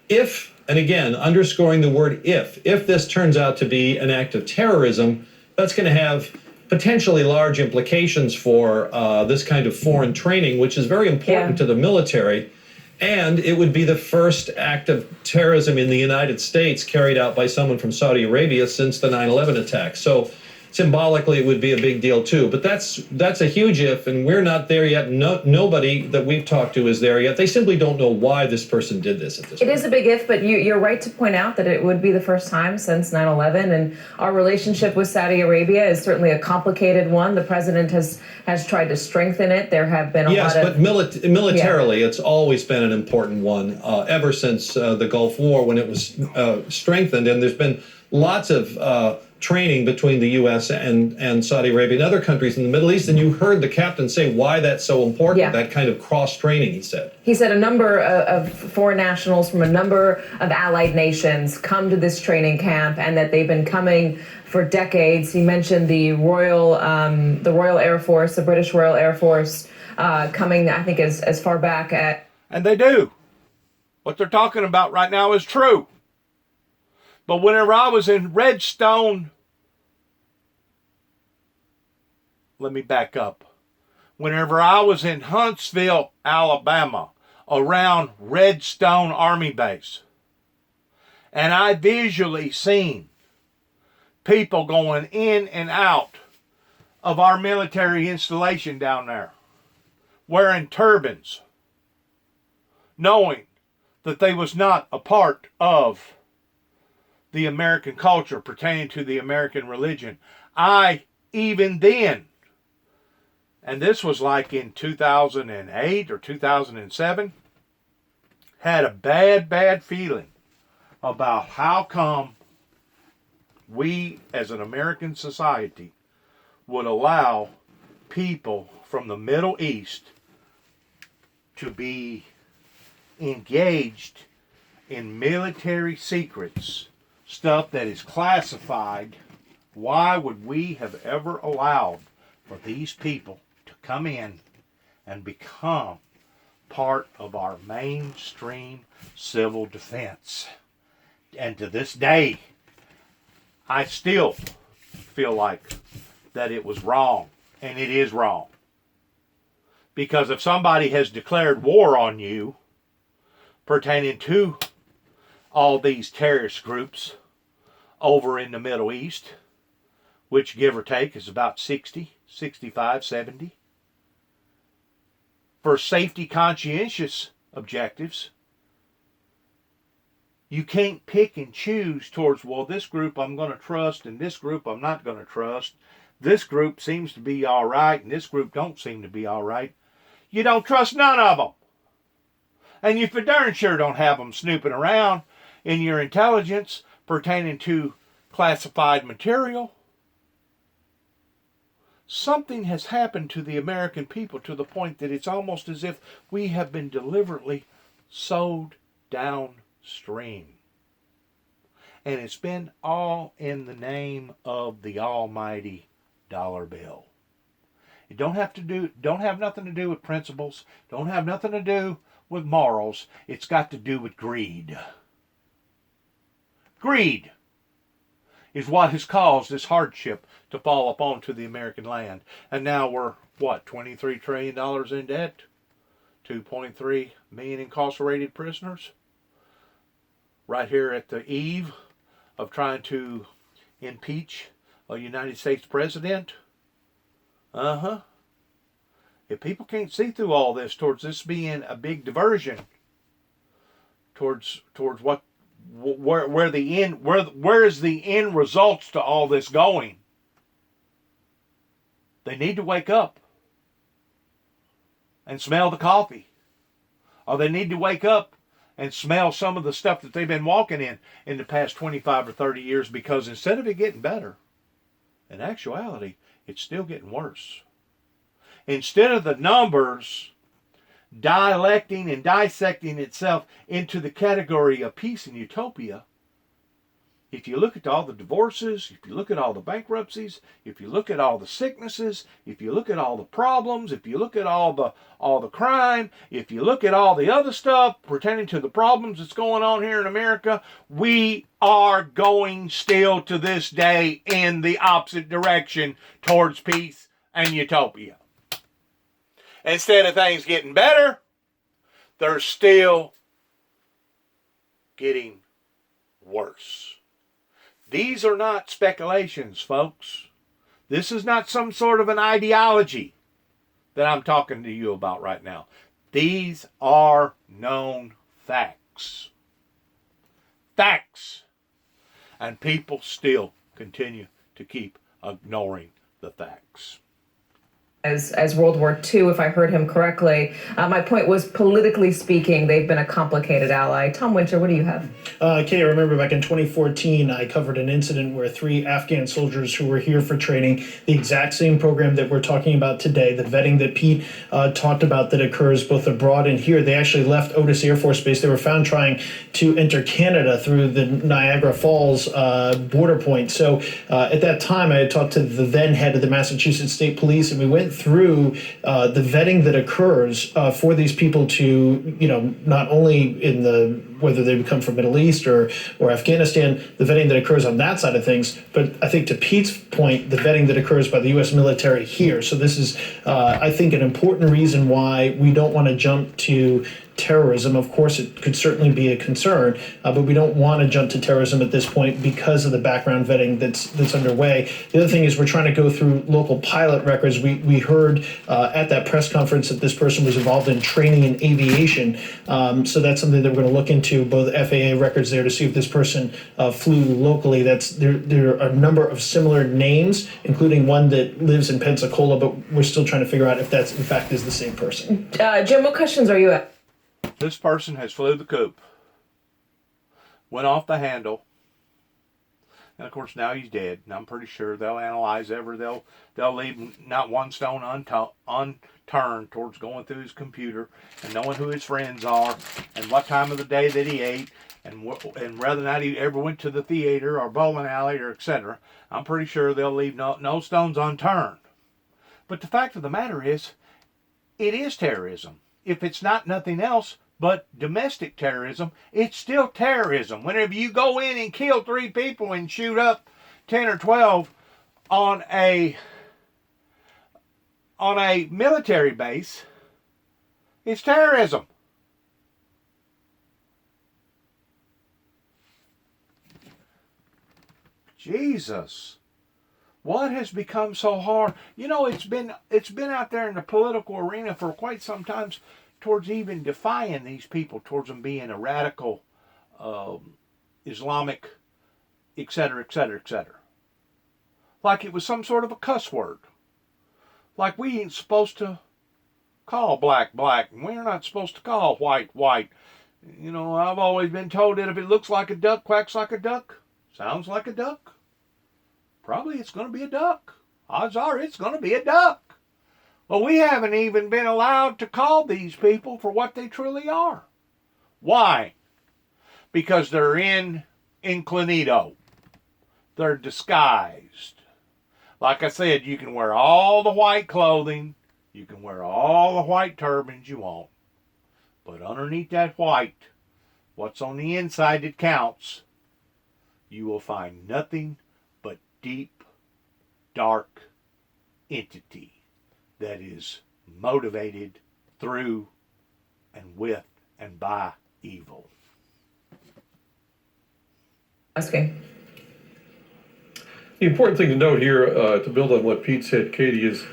If, and again, underscoring the word if this turns out to be an act of terrorism, that's going to have potentially large implications for this kind of foreign training, which is very important to the military. And it would be the first act of terrorism in the United States carried out by someone from Saudi Arabia since the 9/11 attack. So symbolically it would be a big deal too. But that's a huge if, and we're not there yet. Nobody that we've talked to is there yet. They simply don't know why this person did this at this It point. is a big if, but you're right to point out that it would be the first time since 9/11, and our relationship with Saudi Arabia is certainly a complicated one. The president has tried to strengthen it. There have been a lot of... Yes, but militarily, it's always been an important one ever since the Gulf War when it was strengthened, and there's been lots of training between the U.S. and Saudi Arabia and other countries in the Middle East, and you heard the captain say why that's so important, that kind of cross-training, he said. He said a number of foreign nationals from a number of allied nations come to this training camp, and that they've been coming for decades. He mentioned the Royal Air Force, the British Royal Air Force, coming, I think, as far back at... And they do. What they're talking about right now is true. But whenever I was in Redstone, let me back up. Whenever I was in Huntsville, Alabama, around Redstone Army Base, and I visually seen people going in and out of our military installation down there, wearing turbans, knowing that they was not a part of the American culture pertaining to the American religion. I, even then, and this was like in 2008 or 2007, had a bad feeling about how come we as an American society would allow people from the Middle East to be engaged in military secrets, stuff that is classified. Why would we have ever allowed for these people to come in and become part of our mainstream civil defense? And to this day, I still feel like that it was wrong, and it is wrong. Because if somebody has declared war on you pertaining to all these terrorist groups over in the Middle East, which give or take is about 60, 65, 70, for safety conscientious objectives, you can't pick and choose towards, well, this group I'm going to trust and this group I'm not going to trust. This group seems to be all right and this group don't seem to be all right. You don't trust none of them. And you for darn sure don't have them snooping around in your intelligence pertaining to classified material. Something has happened to the American people to the point that it's almost as if we have been deliberately sold downstream. And it's been all in the name of the almighty dollar bill. It don't have nothing to do with principles, don't have nothing to do with morals. It's got to do with greed. Greed is what has caused this hardship to fall upon to the American land. And now we're, what, $23 trillion in debt? 2.3 million incarcerated prisoners? Right here at the eve of trying to impeach a United States president? If people can't see through all this towards this being a big diversion towards what where is the end results to all this going? They need to wake up and smell the coffee. Or they need to wake up and smell some of the stuff that they've been walking in the past 25 or 30 years, because instead of it getting better, in actuality, it's still getting worse. Instead of the numbers dialecting and dissecting itself into the category of peace and utopia, if you look at all the divorces, if you look at all the bankruptcies, if you look at all the sicknesses, if you look at all the problems, if you look at all the crime, if you look at all the other stuff pertaining to the problems that's going on here in America, we are going still to this day in the opposite direction towards peace and utopia. Instead of things getting better, they're still getting worse. These are not speculations, folks. This is not some sort of an ideology that I'm talking to you about right now. These are known facts. Facts. And people still continue to keep ignoring the facts. As World War II, if I heard him correctly. My point was, politically speaking, they've been a complicated ally. Tom Winter, what do you have? Kay, I remember back in 2014, I covered an incident where 3 Afghan soldiers who were here for training, the exact same program that we're talking about today, the vetting that Pete talked about that occurs both abroad and here. They actually left Otis Air Force Base. They were found trying to enter Canada through the Niagara Falls border point. So at that time, I had talked to the then head of the Massachusetts State Police, and we went through the vetting that occurs for these people to, not only in the whether they come from Middle East or Afghanistan, the vetting that occurs on that side of things. But I think to Pete's point, the vetting that occurs by the U.S. military here. So this is, I think, an important reason why we don't want to jump to terrorism. Of course, it could certainly be a concern, but we don't want to jump to terrorism at this point because of the background vetting that's underway. The other thing is we're trying to go through local pilot records. We heard at that press conference that this person was involved in training in aviation. So that's something that we're going to look into, both FAA records there to see if this person flew locally. There are a number of similar names, including one that lives in Pensacola, but we're still trying to figure out if that's in fact is the same person. Jim, what questions are you at? This person has flew the coop, went off the handle, and of course now he's dead. And I'm pretty sure they'll analyze they'll leave not one stone unturned towards going through his computer and knowing who his friends are and what time of the day that he ate and whether or not he ever went to the theater or bowling alley or etc. I'm pretty sure they'll leave no stones unturned. But the fact of the matter is, it is terrorism. If it's not nothing else but domestic terrorism, it's still terrorism. Whenever you go in and kill 3 people and shoot up 10 or 12 on a military base, it's terrorism. Jesus. What has become so hard? It's been out there in the political arena for quite some time towards even defying these people, towards them being a radical Islamic, etc., etc., etc. Like it was some sort of a cuss word. Like we ain't supposed to call black, black, and we're not supposed to call white, white. I've always been told that if it looks like a duck, quacks like a duck, sounds like a duck, probably it's going to be a duck. Odds are it's going to be a duck. Well, we haven't even been allowed to call these people for what they truly are. Why? Because they're incognito. They're disguised. Like I said, you can wear all the white clothing. You can wear all the white turbans you want. But underneath that white, what's on the inside that counts, you will find nothing but deep, dark entity that is motivated through and with and by evil. Asking. The important thing to note here, to build on what Pete said, Katie, is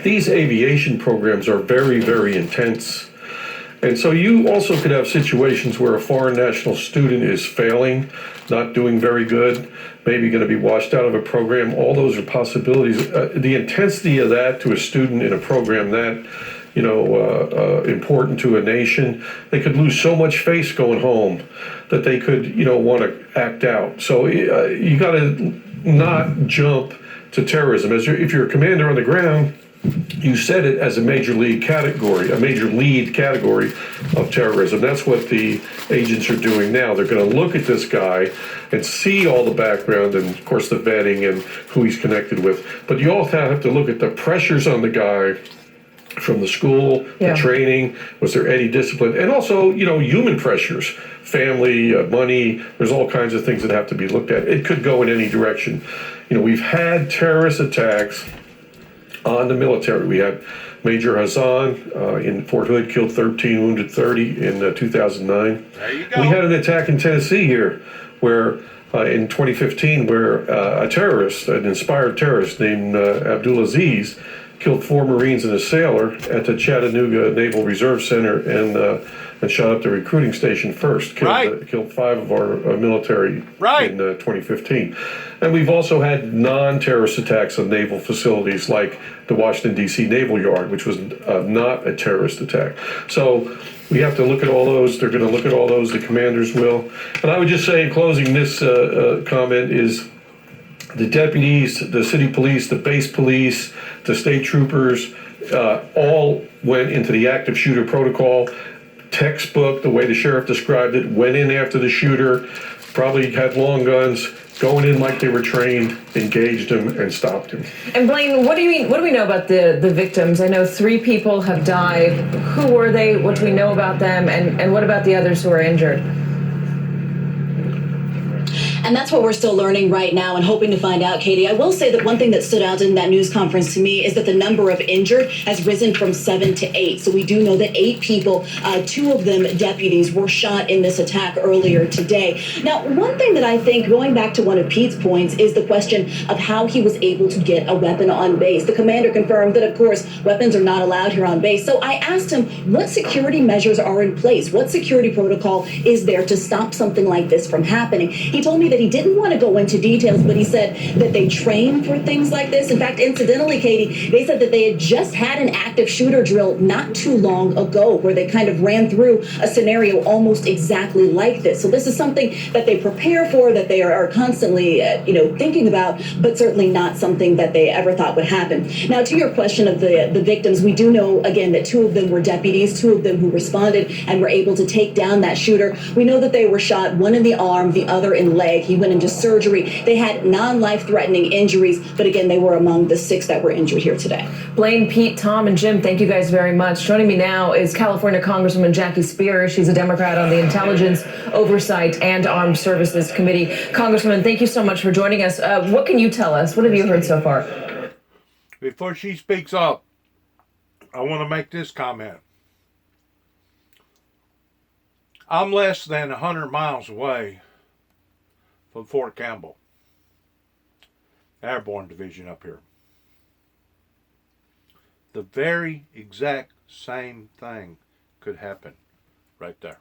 these aviation programs are very, very intense. And so you also could have situations where a foreign national student is failing, not doing very good, maybe going to be washed out of a program. All those are possibilities. The intensity of that to a student in a program that, important to a nation, they could lose so much face going home that they could, want to act out. So you got to not jump to terrorism. If you're a commander on the ground, you said it as a major lead category of terrorism. That's what the agents are doing now. They're going to look at this guy and see all the background and, of course, the vetting and who he's connected with. But you also have to look at the pressures on the guy from the school, the training. Was there any discipline? And also, human pressures, family, money. There's all kinds of things that have to be looked at. It could go in any direction. We've had terrorist attacks on the military. We had Major Hassan in Fort Hood killed 13, wounded 30 in 2009. There you go. We had an attack in Tennessee here where in 2015 where a terrorist, an inspired terrorist named Abdulaziz, killed 4 Marines and a sailor at the Chattanooga Naval Reserve Center and shot up the recruiting station first. Killed 5 of our military in 2015. And we've also had non-terrorist attacks on naval facilities like the Washington, D.C. Naval Yard, which was not a terrorist attack. So we have to look at all those. They're going to look at all those. The commanders will. And I would just say in closing this comment is the deputies, the city police, the base police, the state troopers, all went into the active shooter protocol. Textbook, the way the sheriff described it, went in after the shooter, probably had long guns, going in like they were trained, engaged him, and stopped him. And Blaine, what do we know about the victims? I know 3 people have died. Who were they? What do we know about them? And what about the others who are injured? And that's what we're still learning right now and hoping to find out, Katie. I will say that one thing that stood out in that news conference to me is that the number of injured has risen from 7 to 8. So we do know that 8 people, 2 of them deputies, were shot in this attack earlier today. Now, one thing that I think, going back to one of Pete's points, is the question of how he was able to get a weapon on base. The commander confirmed that, of course, weapons are not allowed here on base. So I asked him what security measures are in place, what security protocol is there to stop something like this from happening. He told me that he didn't want to go into details, but he said that they train for things like this. In fact, incidentally, Katie, they said that they had just had an active shooter drill not too long ago where they kind of ran through a scenario almost exactly like this. So this is something that they prepare for, that they are constantly, thinking about, but certainly not something that they ever thought would happen. Now, to your question of the victims, we do know, again, that 2 of them were deputies, 2 of them who responded and were able to take down that shooter. We know that they were shot, one in the arm, the other in leg. He went into surgery. They had non-life-threatening injuries, but again, they were among the 6 that were injured here today. Blaine, Pete, Tom, and Jim, thank you guys very much. Joining me now is California Congresswoman Jackie Spears. She's a Democrat on the Intelligence, Oversight, and Armed Services Committee. Congresswoman, thank you so much for joining us. What can you tell us? What have you heard so far? Before she speaks up, I want to make this comment. I'm less than 100 miles away from Fort Campbell, Airborne Division up here. The very exact same thing could happen right there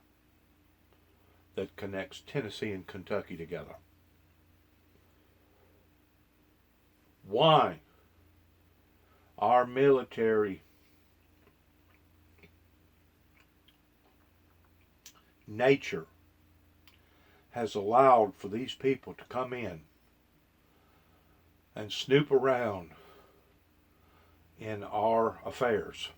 that connects Tennessee and Kentucky together. Why our military nature has allowed for these people to come in and snoop around in our affairs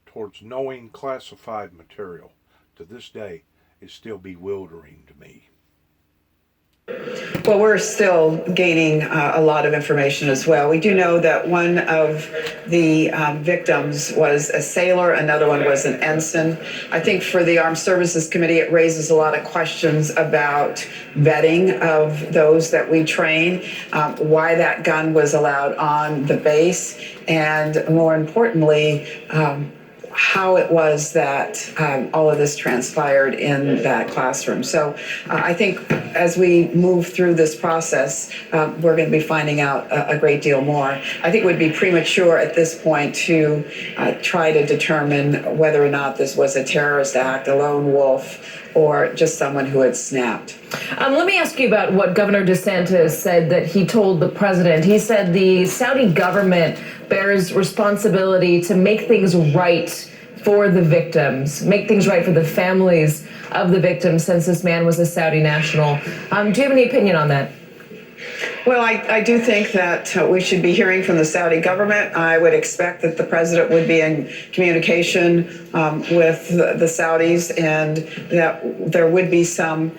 towards knowing classified material to this day is still bewildering to me. Well, we're still gaining a lot of information as well. We do know that one of the victims was a sailor, another one was an ensign. I think for the Armed Services Committee, it raises a lot of questions about vetting of those that we train, why that gun was allowed on the base, and more importantly, how it was that all of this transpired in that classroom. So I think as we move through this process, we're going to be finding out a great deal more. I think it would be premature at this point to try to determine whether or not this was a terrorist act, a lone wolf, or just someone who had snapped. Let me ask you about what Governor DeSantis said that he told the president. He said the Saudi government bears responsibility to make things right for the victims, make things right for the families of the victims since this man was a Saudi national. Do you have any opinion on that? Well, I do think that we should be hearing from the Saudi government. I would expect that the president would be in communication with the Saudis and that there would be some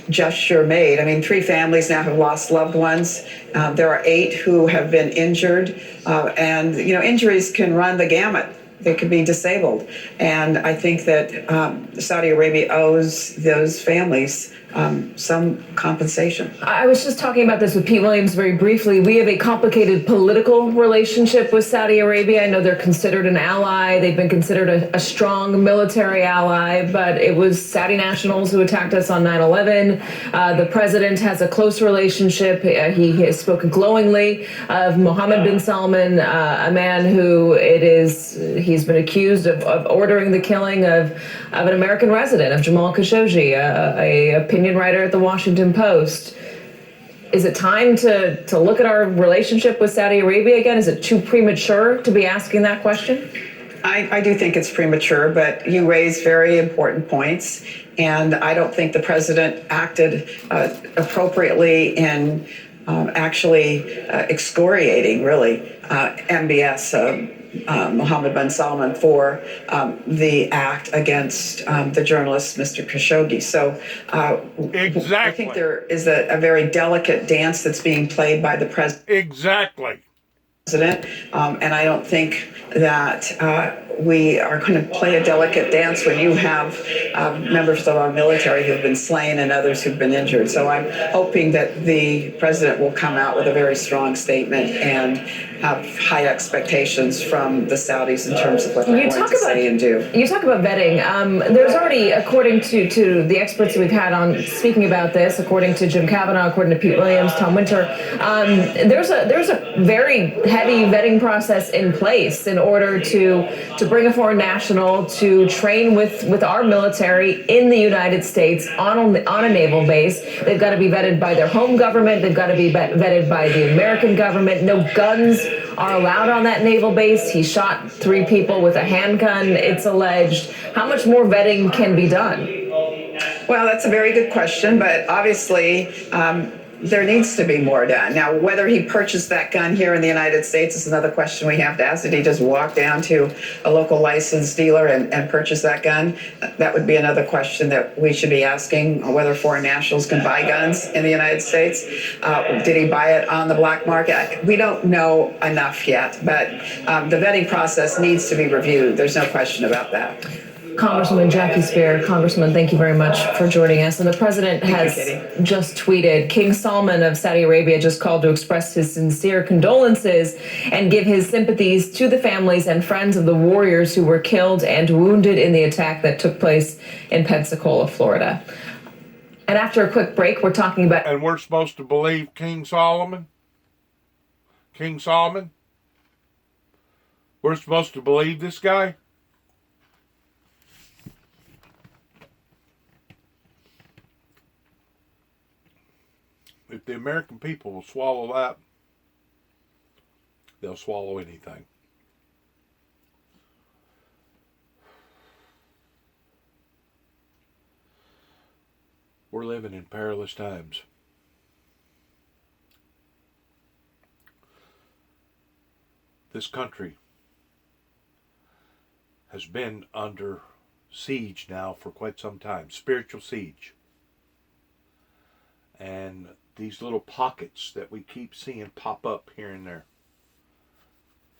gesture made. I mean, 3 families now have lost loved ones. There are 8 who have been injured. And, injuries can run the gamut. They could be disabled. And I think that Saudi Arabia owes those families some compensation. I was just talking about this with Pete Williams very briefly. We have a complicated political relationship with Saudi Arabia. I know they're considered an ally. They've been considered a strong military ally, but it was Saudi nationals who attacked us on 9/11. The president has a close relationship. He has spoken glowingly of Mohammed bin Salman, a man who he's been accused of ordering the killing of an American resident, of Jamal Khashoggi, a opinion writer at the Washington Post. Is it time to look at our relationship with Saudi Arabia again? Is it too premature to be asking that question? I do think it's premature, but you raise very important points, and I don't think the president acted appropriately in actually excoriating, really, MBS, Mohammed bin Salman, for the act against the journalist, Mr. Khashoggi. So Exactly. I think there is a very delicate dance that's being played by the president. Exactly. And I don't think that we are going to play a delicate dance when you have members of our military who've been slain and others who've been injured. So I'm hoping that the president will come out with a very strong statement and have high expectations from the Saudis in terms of what they're going to say and do. You talk about vetting. There's already, according to the experts that we've had on speaking about this, according to Jim Kavanaugh, according to Pete Williams, Tom Winter, there's a very heavy vetting process in place in order to bring a foreign national to train with our military in the United States on a naval base. They've got to be vetted by their home government. They've got to be vetted by the American government. No guns are allowed on that naval base. He shot 3 people with a handgun, it's alleged. How much more vetting can be done? Well, that's a very good question, but obviously there needs to be more done. Now, whether he purchased that gun here in the United States is another question we have to ask. Did he just walk down to a local licensed dealer and purchase that gun? That would be another question that we should be asking, whether foreign nationals can buy guns in the United States. Did he buy it on the black market? We don't know enough yet, but the vetting process needs to be reviewed. There's no question about that. Congresswoman Jackie Spear. Congressman, thank you very much for joining us. And the president has just tweeted, King Salman of Saudi Arabia just called to express his sincere condolences and give his sympathies to the families and friends of the warriors who were killed and wounded in the attack that took place in Pensacola, Florida. And after a quick break, we're talking about... And we're supposed to believe King Solomon? King Solomon? We're supposed to believe this guy? If the American people will swallow that, they'll swallow anything. We're living in perilous times. This country has been under siege now for quite some time, spiritual siege. And these little pockets that we keep seeing pop up here and there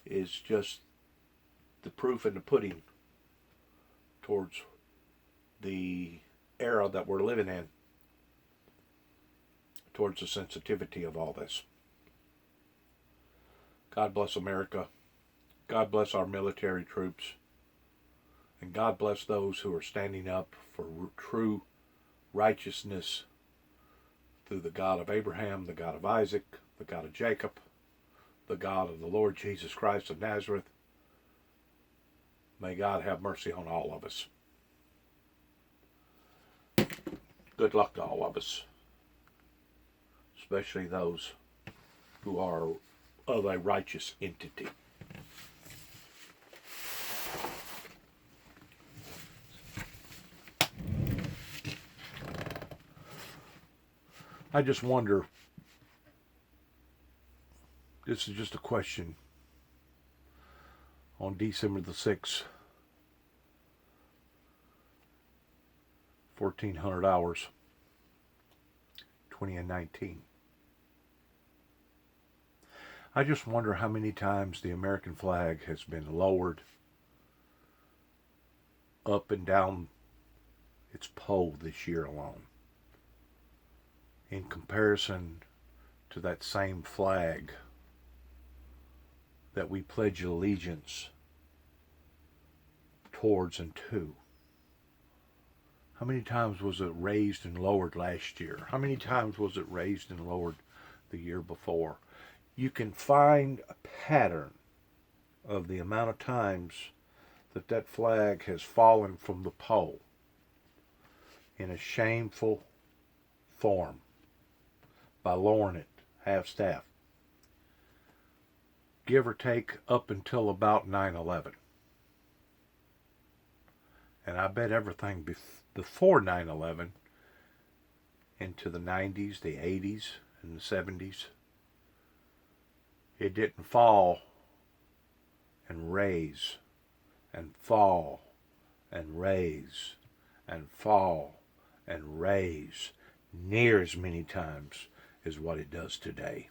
is just the proof in the pudding towards the era that we're living in, towards the sensitivity of all this. God bless America. God bless our military troops. And God bless those who are standing up for true righteousness through the God of Abraham, the God of Isaac, the God of Jacob, the God of the Lord Jesus Christ of Nazareth. May God have mercy on all of us. Good luck to all of us, especially those who are of a righteous entity. I just wonder, this is just a question, on December the 6th, 1400 hours, 2019. I just wonder how many times the American flag has been lowered up and down its pole this year alone. in comparison to that same flag that we pledge allegiance towards and to. How many times was it raised and lowered last year? How many times was it raised and lowered the year before? You can find a pattern of the amount of times that that flag has fallen from the pole in a shameful form by lowering it half-staff, give or take up until about 9/11. And I bet everything before 9/11 into the 90s, the 80s, and the 70s, it didn't fall and raise and fall and raise and fall and raise near as many times as what it does today.